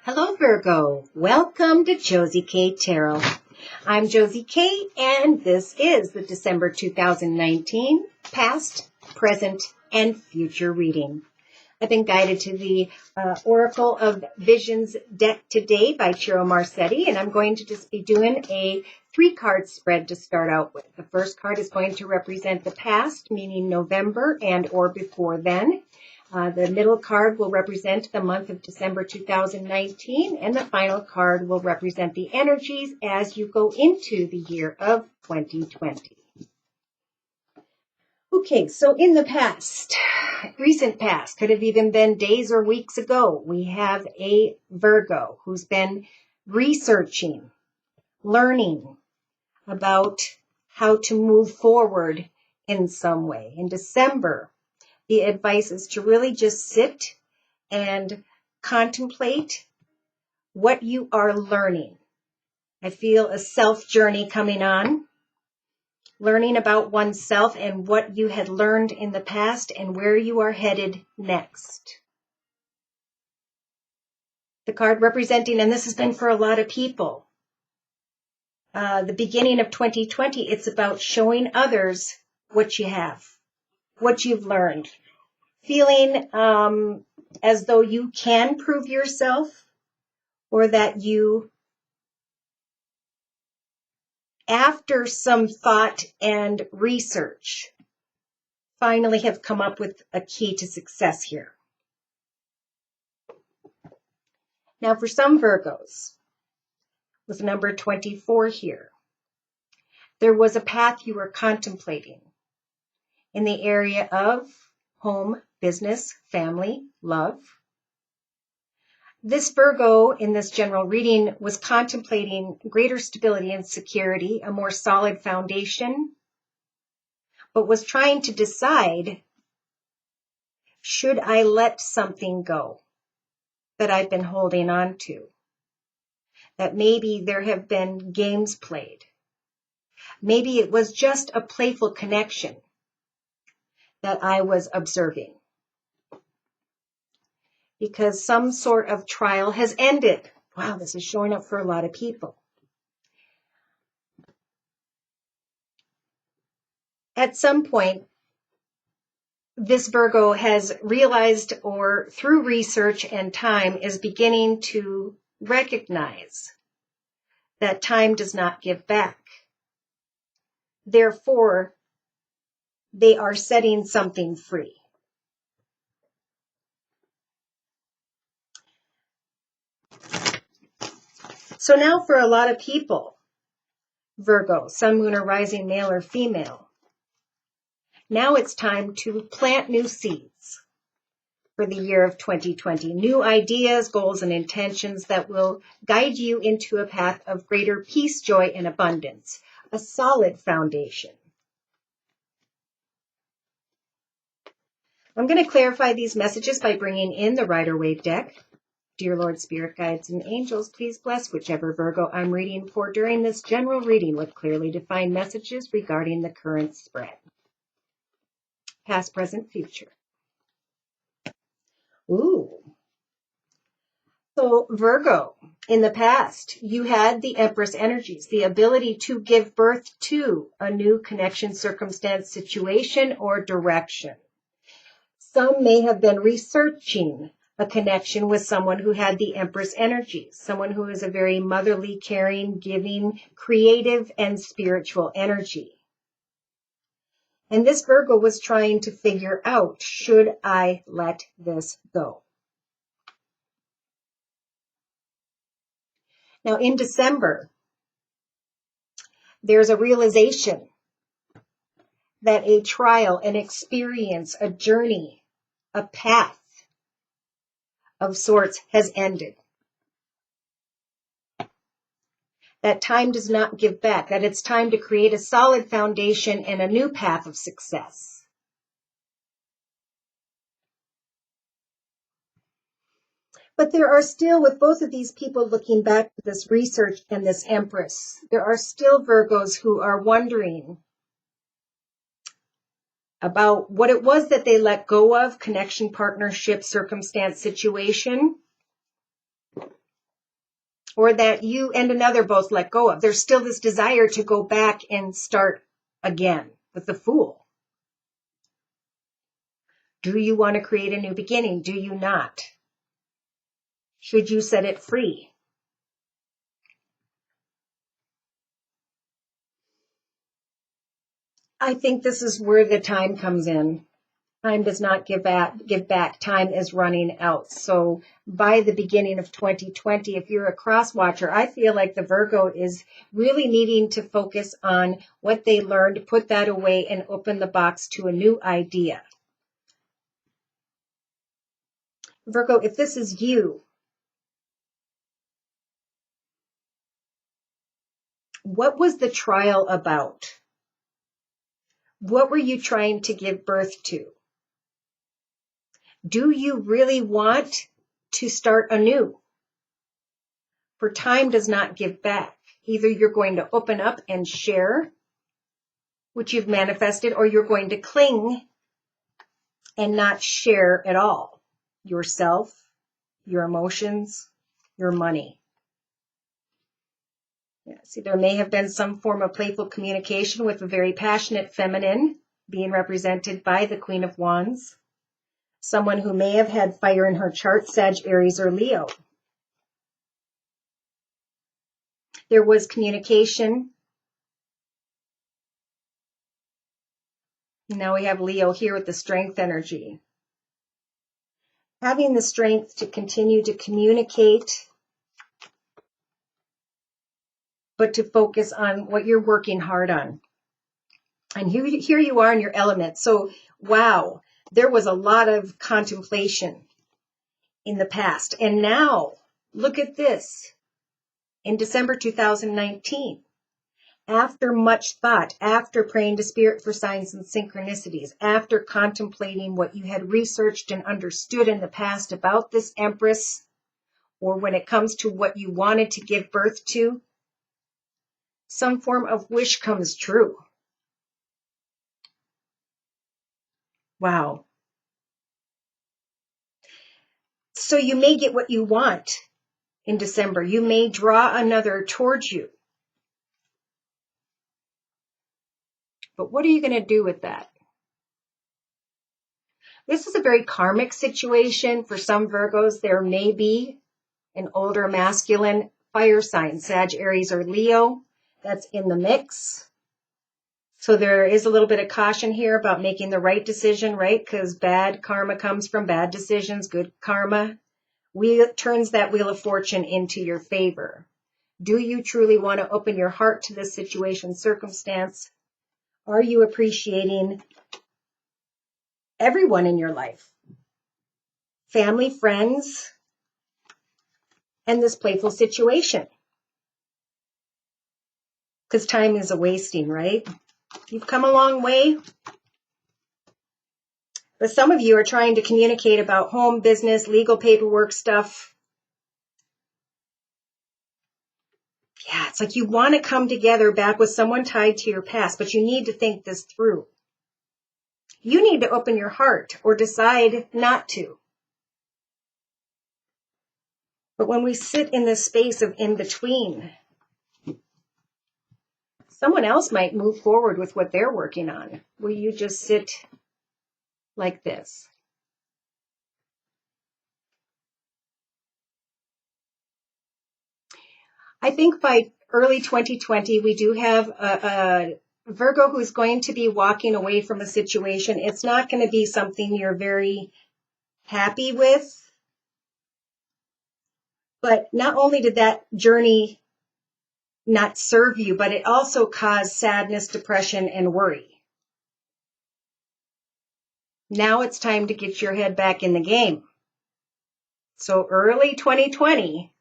Hello, Virgo. Welcome to Josie K Tarot. I'm Josie K, and this is the December 2019 past, present, and future reading. I've been guided to the Oracle of Visions deck today by Ciro Marsetti, and I'm going to just be doing a 3-card spread to start out with. The first card is going to represent the past, meaning November and or before then. The middle card will represent the month of December 2019, and the final card will represent the energies as you go into the year of 2020. Okay, so in the past, recent past, could have even been days or weeks ago, we have a Virgo who's been researching, learning about how to move forward in some way. In December, the advice is to really just sit and contemplate what you are learning. I feel a self journey coming on, learning about oneself and what you had learned in the past and where you are headed next. The card representing, and this has been for a lot of people, the beginning of 2020, it's about showing others what you have, what you've learned. Feeling as though you can prove yourself, or that you, after some thought and research, finally have come up with a key to success here. Now, for some Virgos, with number 24 here, there was a path you were contemplating in the area of home, business, family, love. This Virgo in this general reading was contemplating greater stability and security, a more solid foundation, but was trying to decide, should I let something go that I've been holding on to? That maybe there have been games played. Maybe it was just a playful connection that I was observing, because some sort of trial has ended. Wow, this is showing up for a lot of people. At some point, this Virgo has realized, or through research and time, is beginning to recognize that time does not give back. Therefore, they are setting something free. So now for a lot of people, Virgo, sun, moon, or rising, male or female, now it's time to plant new seeds for the year of 2020. New ideas, goals, and intentions that will guide you into a path of greater peace, joy, and abundance. A solid foundation. I'm going to clarify these messages by bringing in the Rider-Waite deck. Dear Lord, Spirit Guides, and Angels, please bless whichever Virgo I'm reading for during this general reading with clearly defined messages regarding the current spread. Past, present, future. Ooh. So Virgo, in the past, you had the Empress energies, the ability to give birth to a new connection, circumstance, situation, or direction. Some may have been researching a connection with someone who had the Empress energies, someone who is a very motherly, caring, giving, creative, and spiritual energy. And this Virgo was trying to figure out, should I let this go? Now, in December, there's a realization that a trial, an experience, a journey, a path of sorts has ended. That time does not give back, that it's time to create a solid foundation and a new path of success. But there are still, with both of these people looking back to this research and this Empress, there are still Virgos who are wondering about what it was that they let go of, connection, partnership, circumstance, situation. or that you and another both let go of. There's still this desire to go back and start again with the Fool. Do you want to create a new beginning? Do you not? Should you set it free? I think this is where the time comes in. Time does not give back. Time is running out. So by the beginning of 2020, if you're a cross watcher, I feel like the Virgo is really needing to focus on what they learned, put that away, and open the box to a new idea. Virgo, if this is you, what was the trial about? What were you trying to give birth to? Do you really want to start anew? For time does not give back. Either you're going to open up and share what you've manifested, or you're going to cling and not share at all. Yourself, your emotions, your money. Yeah, see, there may have been some form of playful communication with a very passionate feminine being represented by the Queen of Wands. Someone who may have had fire in her chart, Sag, Aries, or Leo. There was communication. Now we have Leo here with the strength energy. Having the strength to continue to communicate, but to focus on what you're working hard on. And here you are in your element. So, wow, there was a lot of contemplation in the past. And now, look at this. In December 2019, after much thought, after praying to Spirit for signs and synchronicities, after contemplating what you had researched and understood in the past about this Empress, or when it comes to what you wanted to give birth to, some form of wish comes true. Wow. So you may get what you want in December. You may draw another towards you. But what are you going to do with that? This is a very karmic situation. For some Virgos, there may be an older masculine fire sign, Sag, Aries, or Leo, that's in the mix. So there is a little bit of caution here about making the right decision, right? Because bad karma comes from bad decisions. Good karma turns that wheel of fortune into your favor. Do you truly want to open your heart to this situation, circumstance? Are you appreciating everyone in your life? Family, friends, and this playful situation? Because time is a wasting, right? You've come a long way. But some of you are trying to communicate about home, business, legal paperwork stuff. Yeah, it's like you want to come together back with someone tied to your past, but you need to think this through. You need to open your heart or decide not to. But when we sit in this space of in between, someone else might move forward with what they're working on. Will you just sit like this? I think by early 2020, we do have a Virgo who's going to be walking away from a situation. It's not going to be something you're very happy with. But not only did that journey not serve you, but it also caused sadness, depression, and worry. Now it's time to get your head back in the game. So early 2020,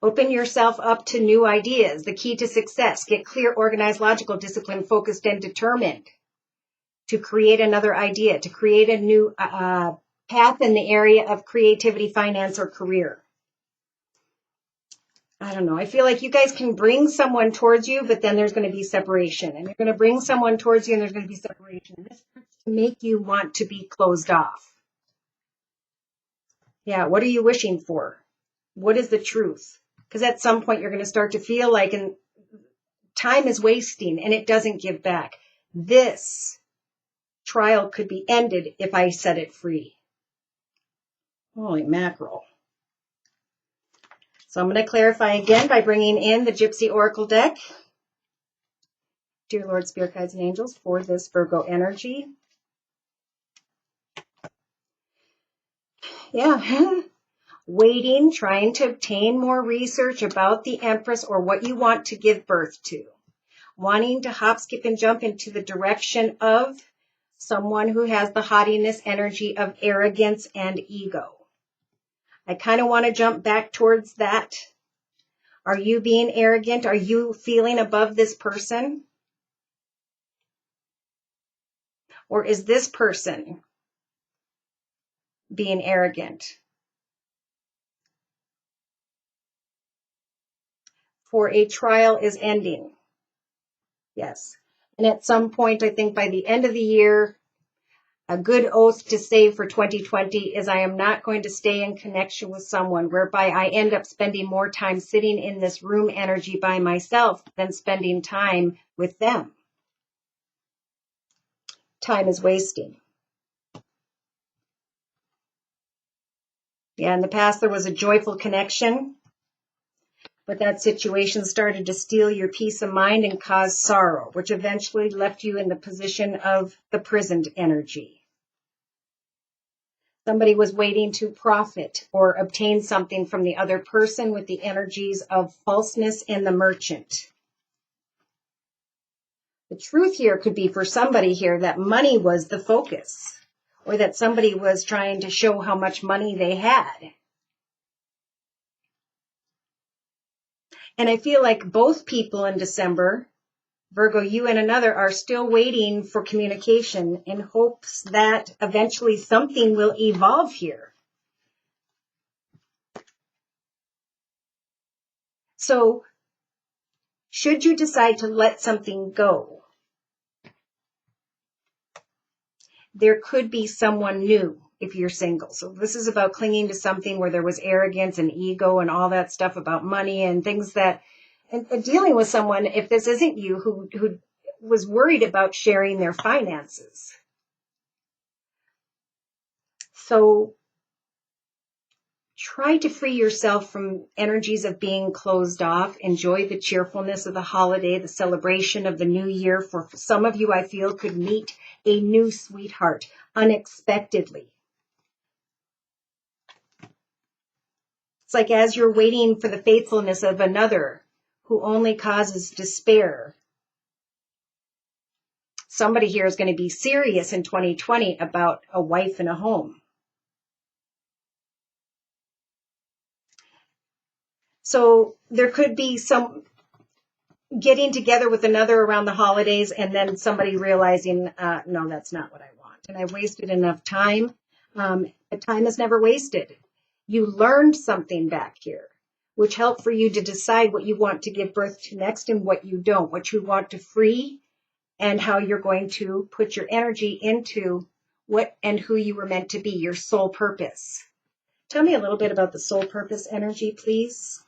open yourself up to new ideas. The key to success: get clear, organized, logical, disciplined, focused, and determined to create another idea, to create a new path in the area of creativity, finance, or career. I don't know. I feel like you guys can bring someone towards you, but then there's going to be separation. And you're going to bring someone towards you, and there's going to be separation. This starts to make you want to be closed off. Yeah, what are you wishing for? What is the truth? Because at some point you're going to start to feel like time is wasting and it doesn't give back. This trial could be ended if I set it free. Holy mackerel. So I'm going to clarify again by bringing in the Gypsy Oracle deck. Dear Lord, Spirit Guides, and Angels, for this Virgo energy. Yeah. Waiting, trying to obtain more research about the Empress or what you want to give birth to. Wanting to hop, skip, and jump into the direction of someone who has the haughtiness energy of arrogance and ego. I kind of want to jump back towards that. Are you being arrogant? Are you feeling above this person? Or is this person being arrogant? For a trial is ending. Yes. And at some point, I think by the end of the year, a good oath to say for 2020 is I am not going to stay in connection with someone whereby I end up spending more time sitting in this room energy by myself than spending time with them. Time is wasting. Yeah, in the past there was a joyful connection, but that situation started to steal your peace of mind and cause sorrow, which eventually left you in the position of the prisoned energy. Somebody was waiting to profit or obtain something from the other person with the energies of falseness and the merchant. The truth here could be for somebody here that money was the focus, or that somebody was trying to show how much money they had. And I feel like both people in December, Virgo, you and another, are still waiting for communication in hopes that eventually something will evolve here. So, should you decide to let something go, there could be someone new if you're single. So this is about clinging to something where there was arrogance and ego and all that stuff about money and things that, and dealing with someone, if this isn't you, who was worried about sharing their finances. So try to free yourself from energies of being closed off. Enjoy the cheerfulness of the holiday, the celebration of the new year. For some of you, I feel, could meet a new sweetheart unexpectedly. It's like as you're waiting for the faithfulness of another who only causes despair. Somebody here is going to be serious in 2020 about a wife and a home. So there could be some getting together with another around the holidays and then somebody realizing, no, that's not what I want. And I wasted enough time. But time is never wasted. You learned something back here, which helped for you to decide what you want to give birth to next and what you don't, what you want to free, and how you're going to put your energy into what and who you were meant to be, your soul purpose. Tell me a little bit about the soul purpose energy, please.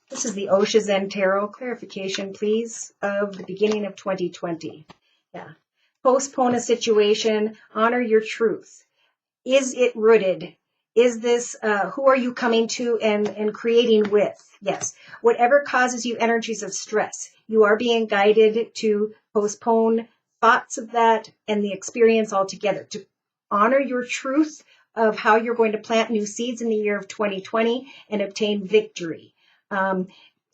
This is the Osha Zen Tarot clarification, please, of the beginning of 2020. Yeah. Postpone a situation, honor your truth. Is it rooted? Is this, who are you coming to and creating with? Yes. Whatever causes you energies of stress, you are being guided to postpone thoughts of that and the experience altogether, to honor your truth of how you're going to plant new seeds in the year of 2020 and obtain victory.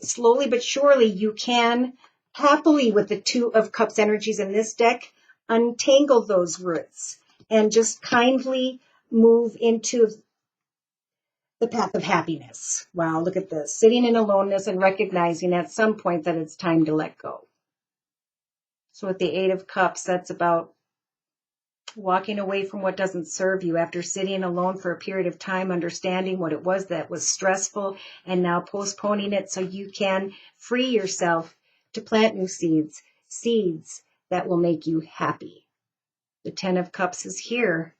Slowly but surely, you can happily, with the Two of Cups energies in this deck, untangle those roots and just kindly move into the path of happiness. Wow, look at this. Sitting in aloneness and recognizing at some point that it's time to let go. So with the Eight of Cups, that's about walking away from what doesn't serve you after sitting alone for a period of time, understanding what it was that was stressful, and now postponing it so you can free yourself to plant new seeds, seeds that will make you happy. The Ten of Cups is here.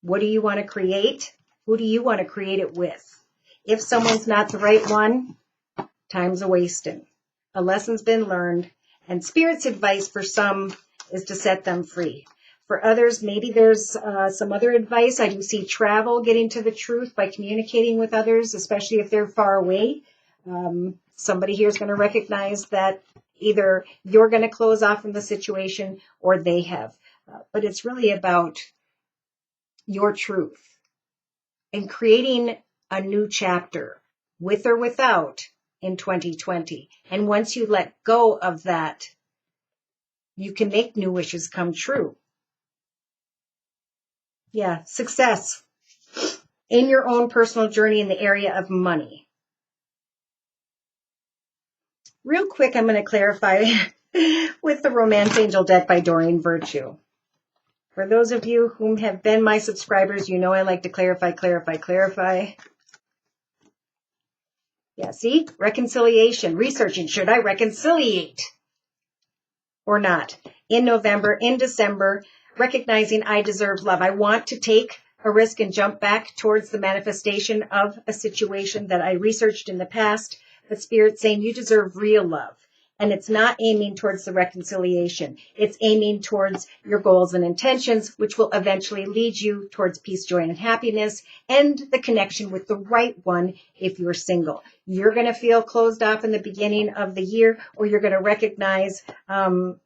What do you want to create? Who do you want to create it with? If someone's not the right one, time's a wasting. A lesson's been learned, and Spirit's advice for some is to set them free. For others, maybe there's some other advice. I do see travel, getting to the truth by communicating with others, especially if they're far away. Somebody here is going to recognize that either you're going to close off from the situation or they have. But it's really about your truth and creating a new chapter, with or without, in 2020. And once you let go of that, you can make new wishes come true. Yeah, success in your own personal journey in the area of money. Real quick, I'm going to clarify with the Romance Angel deck by Doreen Virtue. For those of you whom have been my subscribers, you know I like to clarify. Yeah, see? Reconciliation. Researching. Should I reconciliate or not? In November, in December, recognizing I deserve love. I want to take a risk and jump back towards the manifestation of a situation that I researched in the past. But Spirit's saying you deserve real love. And it's not aiming towards the reconciliation. It's aiming towards your goals and intentions, which will eventually lead you towards peace, joy, and happiness, and the connection with the right one if you're single. You're going to feel closed off in the beginning of the year, or you're going to recognize that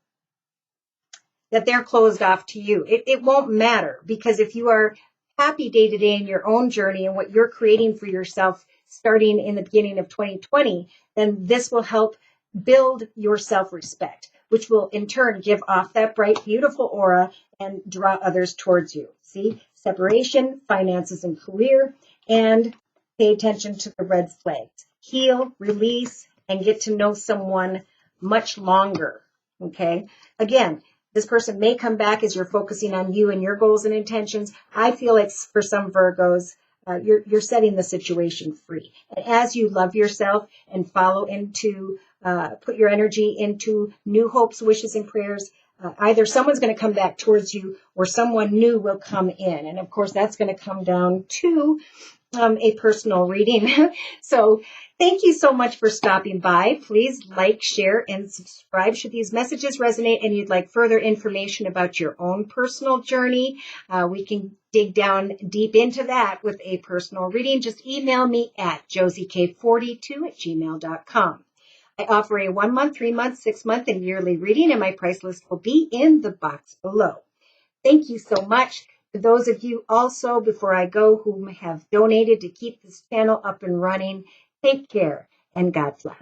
they're closed off to you. It won't matter, because if you are happy day to day in your own journey and what you're creating for yourself starting in the beginning of 2020, then this will help build your self-respect, which will in turn give off that bright, beautiful aura and draw others towards you. See, separation, finances and career, and pay attention to the red flags. Heal, release, and get to know someone much longer. Okay. Again, this person may come back as you're focusing on you and your goals and intentions. I feel like for some Virgos, you're setting the situation free. And as you love yourself and follow into, put your energy into new hopes, wishes, and prayers, either someone's going to come back towards you or someone new will come in. And of course, that's going to come down to a personal reading. So thank you so much for stopping by. Please like, share, and subscribe should these messages resonate and you'd like further information about your own personal journey. We can dig down deep into that with a personal reading. Just email me at josiek42@gmail.com. I offer a 1 month, 3 month, 6 month, and yearly reading, and my price list will be in the box below. Thank you so much. To those of you also, before I go, who have donated to keep this channel up and running, take care and God bless.